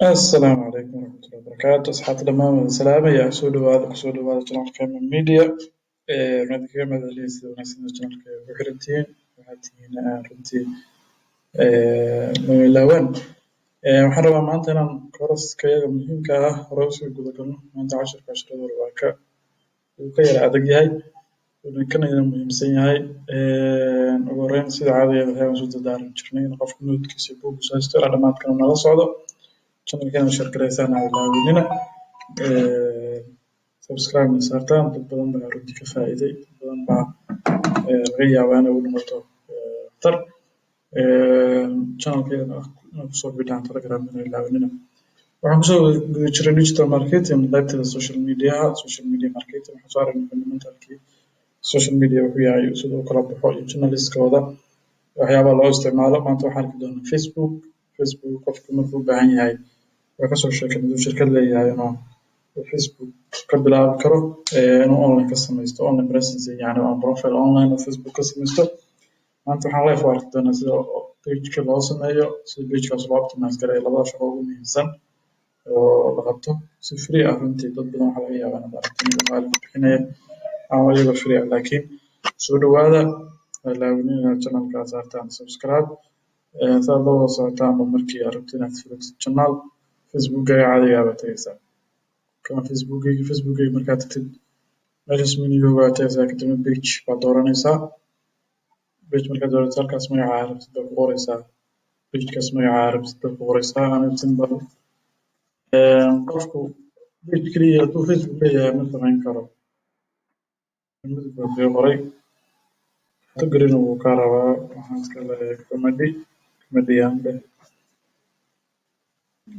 السلام عليكم ورحمة الله وبركاته أصحاب دمان سلامة يا سودو هذا channel كامل ميديا ماذا كما ذا لي سيدو ناسين channel كبكرتين وحاتين runtii lawan waxaan rabaa maanta inaan kooraskayaga muhiimka ah hore usii guda galno maanta casharada uu ka yara adag yahay kana yara muhiimsan yahay ugu horeyn sida caadiga waxaan soo dadaalan jirnay in qofka noodkiisa buuggiisa haysto ilaa dhamaadkana nala socdo channelkeena share gareysaan ha ilaawinina subscribe na saartaan dad badan baa runtii ka faa'iiday dad badan baa laga yaabaa inay u dhimato tar channelkeena kusoo bidhaan telegram ha ilaawinina waxaan kusoo guda jiray digital marketing qaybteeda social media marketing waxaan soo aragnay fundamentalkii social media wuxuu yahay sida uu kala baxo iyo journalistkooda waxyaabaha loo isticmaalo maanta waxaan arki doonaa facebook qofku markuu u baahan yahay waa kasoo sheekay inuu shirkad leeyahay inuu Facebook ka bilaabi karo inuu online ka samaysto online presence yani aan profile online oo Facebook ka samaysto maanta waxaan live u arki doonaa sida page-ka loo sameeyo sida page-kaas loo optimize gareeyo labada shaqo ugu muhiimsan oo la qabto si free ah runtii dad badan waxaa laga yaabaa inaad aragto inuu maal ku bixinaya ama iyagoo free ah laakiin soo dhawaada laawinin inaad channelka saartaan subscribe saad la wada socotaanba markii aad rabto inaad fiiriso channel Facebook-gaaga caadiga ah baad tagaysaa kan Facebook-gayga markaad tagtid meeshaas menu baad tagaysaa kadibna page baad dooranaysaa page markaad doorato halkaas magaca aad rabtid baad ku qoraysaa page-kaas magaca aad rabtid baad ku qoraysaa ama symbol qofku page keliya hadduu Facebook leeyahay ma samayn karo midab baa kaga qoray category-na wuu kaa rabaa waxaan iska leeyahay comedian dheh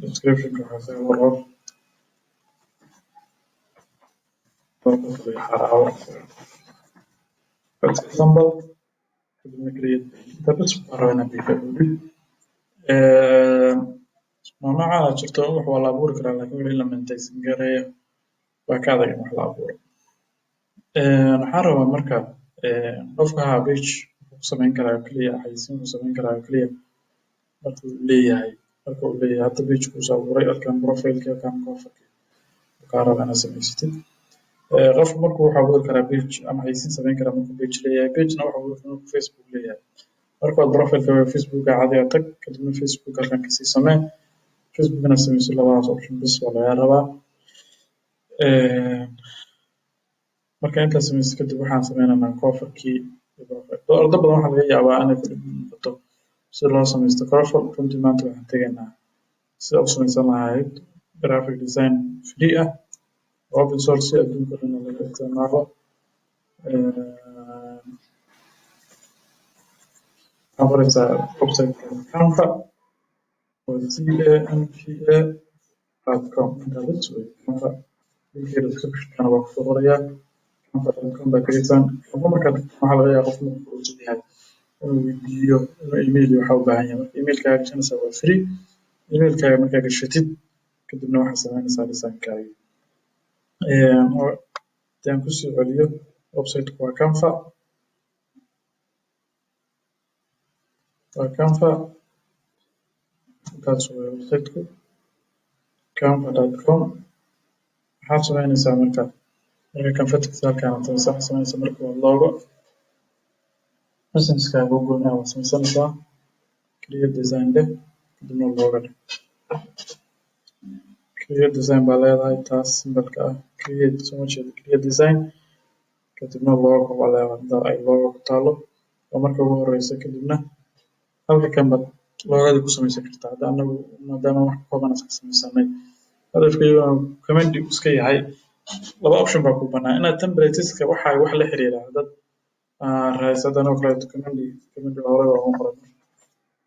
description-ka waxaa isaga qor for example kadibna create inta bas waxaan rabaa inaad ii faa'iidid mamnuuca aad jirto wax waa la abuuri karaa laakiin wixii la maintain gareeyo waa ka adag in wax la abuuro waxaan rabaa marka qofka haa page wuxuu ku samayn karaa oo keliya xayeysiin wuxuu samayn karaa oo keliya marka uu leeyahay hadda page kuu soo abuuray halkan profile-ka halkan cover-ka kaa rabaa inaad samaysatid qofku markuu wuxuu abuuri karaa page ama xayeysiin samayn karaa markuu page leeyahay page-na wuxuu abuuri karaa markuu Facebook leeyahay markaad profile-ka Facebook-ga caadiga tag kadibna Facebook halkan kasii samee Facebook-na samayso labadaas option bas waa lagaa rabaa marka intaad samayso kadib waxaan sameynaynaa cover-kii iyo profile ardo badan waxaa laga yaabaa inay ku dhib noqoto si loo samaysto profile runtii maanta waxaan tegaynaa sida u samaysan lahayd graphic design free ah open source si adduunka dhan laga isticmaalo waxaan qoraysaa website-ka Canva oo canva.com intaad la sugay Canva linkeeda description-kana waa kusoo qorayaa canva.com baad tegaysaan Canva markaad waxaa laga yaabaa qofka markuu cusub yahay inuu weydiiyo inuu email iyo waxa u baahan yahay marka emailkaaga gashanaysaa waa free emailkaaga markaa gashatid kadibna waxaad samaynaysaa design-kaaga hadii aan kusoo celiyo website-ku waa Canva intaas waa website-ku canva.com waxaad samaynaysaa marka Canva tagtid halkaan aad samaynaysaa marka waa logo business-kaaga u gooni ah waad samaysanaysaa create design dheh kadibna logo dheh create design baa leedahay taas symbolka ah create design kadibna logo baa leedahay hadda ay logo ku taalo waa marka ugu horeysa kadibna halkan baad loogada ku samaysan kartaa hadda anagu maadaama wax kooban iska samaysanay hadafkaygu command iska yahay laba option baa ku bannaan inaad templateska waxa wax la xiriira dad raadsadan oo kale command hore waa ugu qoran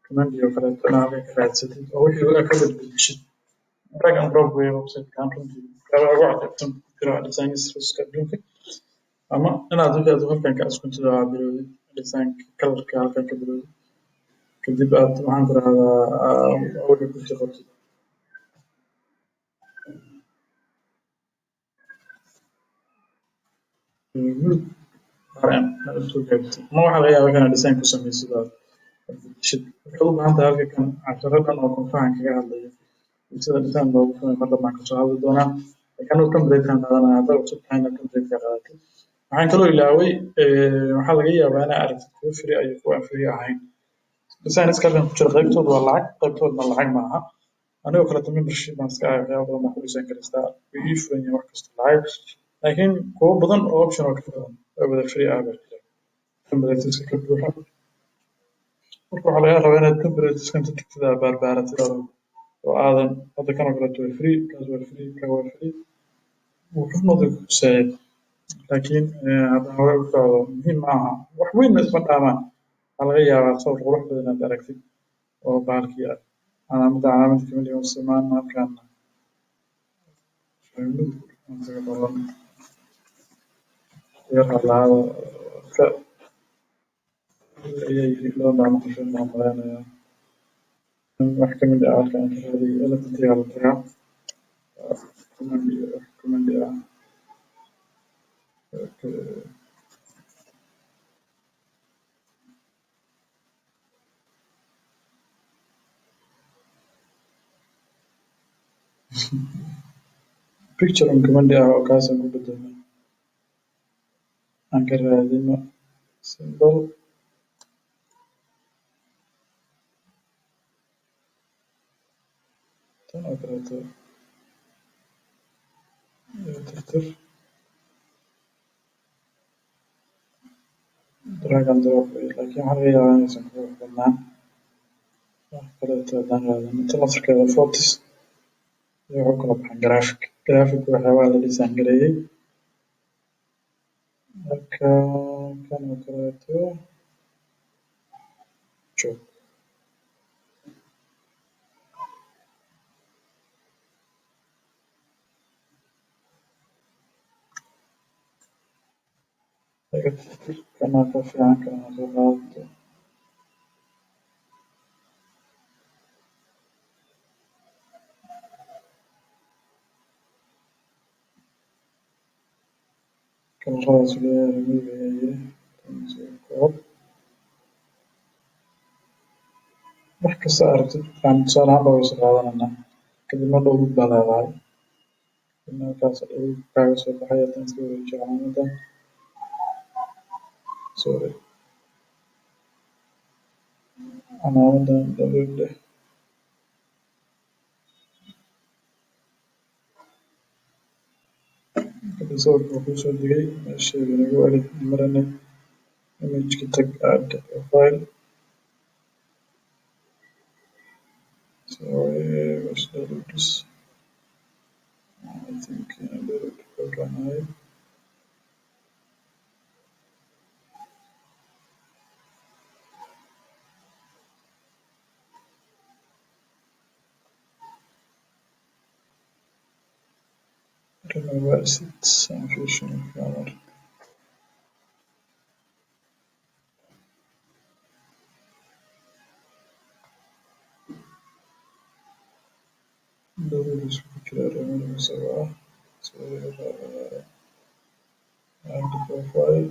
command iyo kale inaad ka raadsatid oo wixii ka bedbedeshid drag and drop way website-kan runtii kala ugu cadaysan jira design-iska adduunka ama inaad halkan ka askunto bilowdid design color-ka halkan ka bilowdid kadib aad waxaan ku rahdaa awda ku qortid ma waxaa laga yaabaa inaad design ku samaysid aad bedeshid waxaad u baahan tahay halkan casharo dhan oo fahan kaga hadlayo sida dhisaan loogu samay mar dambaan kasoo hadli doonaa. Kanuu template-kan qaadanaya haddaad cusub tahayna template-ka qaadatid. Waxaan kaloo ilaaway waxaa laga yaabaa inaa aragtid kuwo free iyo kuwo aan free ahayn. Designs halkan ku jira qaybtooda waa lacag qaybtoodna lacag maaha. Anigoo kaleeto membership baan iska ahay waxyaabo badan baan ku design garaystaa way ii furan yihiin wax kasta lacag laakiin kuwo badan oo option oo ka badan oo wada free ah baa jira templateska ka buuxa. Marka waxaa laga rabaa inaad templateska inta tagtid aad baarbaaratid oo aadan hadda kan oo kaleeto waa free kaas waa free kan waa free wuxuu noqday kutusaya laakiin haddaan hore u socdo muhiim ma aha wax weynna isma dhaamaan. Waxaa laga yaabaa sawir qurux badan inaad aragtid oo bahalkii ah calaamad kamid ah samaan halkan yar halaado ka ayay loo maamul qashin maamulanayaa wax kamid ah halkan electric la tagaa command ah picture on command ah oo kaas ku beddelno aan ka raadino symbol tan oo kaleeto tirtir drag and drop laakiin waxaa laga yaabaa inaysan ku badnaan wax kaleeto haddaan raadino tan laftirkeeda photos iyo wuxuu kala baxan graphic waxyaabaha la design gareeyay marka kan oo kaleeto joog kana ka fiican kana soo qaadato kalaradaas leeyahay midabaya wax kasta aragtid aan tusaale ahaan baa soo qaadanayna kadibna dhowr baa leedahay markaas kaaga soo baxay haddaan iska wareejiyo calaamadan sorry calaamadan download leh kadib sawirka wuxuu kusoo degay meesheeda nagu edit marinay imageka tag add file let's download this I think download program remember it's function color download this picture remember server add profile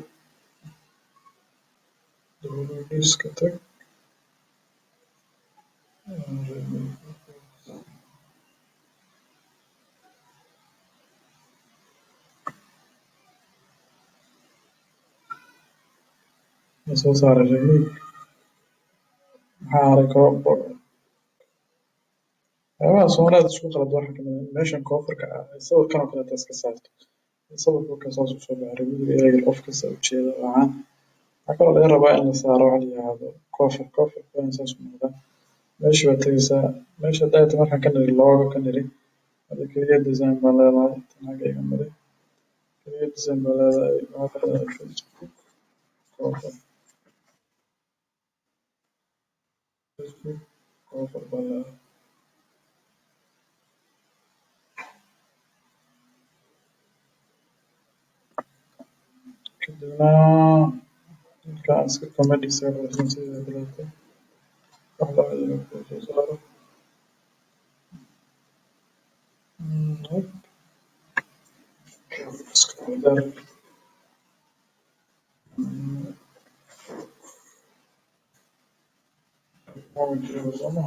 download this tag soo saaray remove maxaa haray waxyaabaha Soomaaliyeed isku qalad waxa kamid ah meeshan koonfurka ah sawirkan oo kaleeto iska saarto sawirka markaa saas usoo baxay remove eega qof kasta ujeeda waxaan waxaa kaloo laga rabaa in la saaro waxa la yiraahdo koonfurka waa in saas u noqdaa meesha waa tegeysaa meesha haddaa ta markaan ka niri looga ka niri hadda create design baa leedahay tan xagga iga mari create design baa leedahay waxaa ka leedahay Facebook koonfur baa leedahay kadibna halkaan iska comment isaga qorsan sida kaleeto wax la mid inuu kuu soo saaro iska dar sooma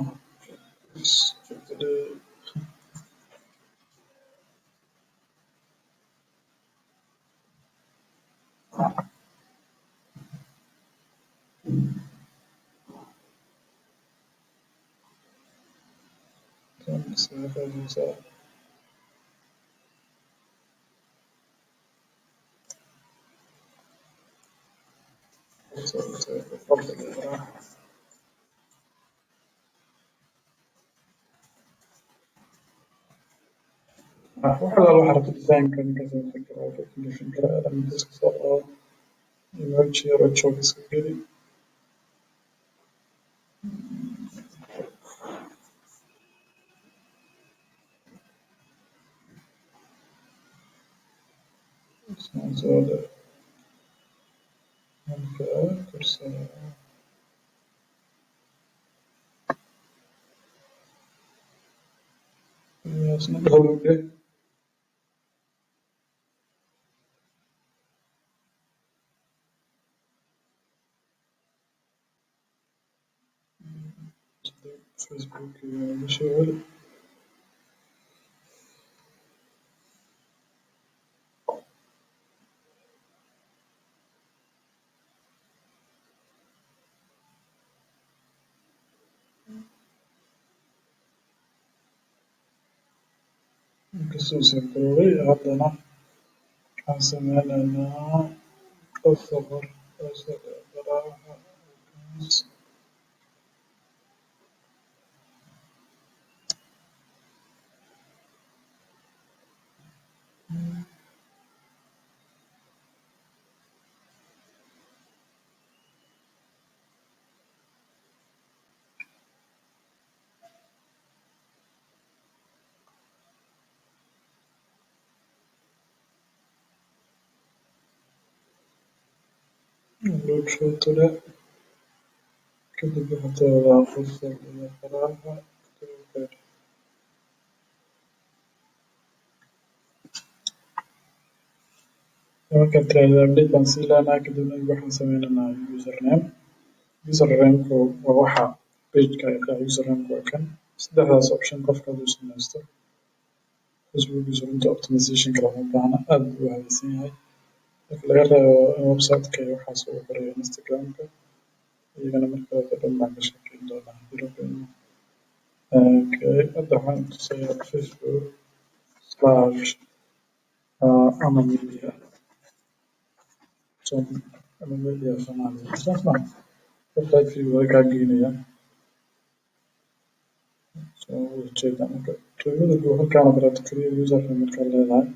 واحد على حركة ديزاين كان كذا فكرة في فكرة لما تسكر يمشي رتشو بسكري زود هلك كرسي ياسنا بغلوبة فيسبوك مشغول خصوصي ضروري عندنا حسنا الصبر براحة لو شفت له كذب حتى فرصة براحة markaad tiraahdo update baan sii lahaynaa kadibna waxaan sameynaynaa username usernamku waa waxa pageka ay usernamku waa kan saddexdaas option qofka hadduu sameysto facebookiisu runta optimizationka lama baahna aad buu u habaysan yahay marka laga reebo in websiteka iyo waxaas uu qorayo instagramka iyagana markaleeto dhan baan ka sheekeyn doonaa hadda waxaan tusayaa facebook slash ama media ama media Soomaaliya saas maaha website-kii way kaa geynayaan soo ujeeda marka tuulada buu halkaan oo kaleeto create username markaa leedahay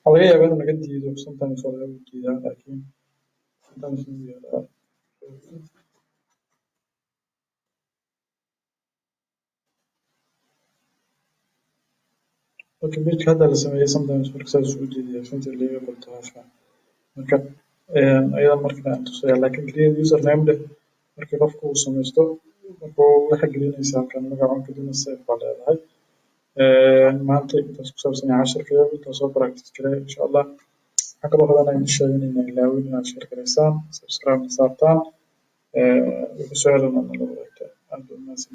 waxaa laga yaabaa inuu naga diido sometimes waa laga diidaa laakiin sometimes inuu yeelaa marka pageka hadda la sameeyey sometimes marka saas u diidaya finta laga qorto hawsha marka ayada marka aan tusaya laakiin create username dheh markii qofku uu sameysto wuxuu waxa gelinaysaa halkan magaca kadibna save baa leedahay maanta intaas ku saabsan yahay casharkeeda intaas soo practice gareey insha allah waxaan kaloo rabaa inaan idin sheego inaynan ilaawin inaad share gareysaan subscribe na saartaan wixii su-aalana nala wadaagtaan aad baa u mahadsan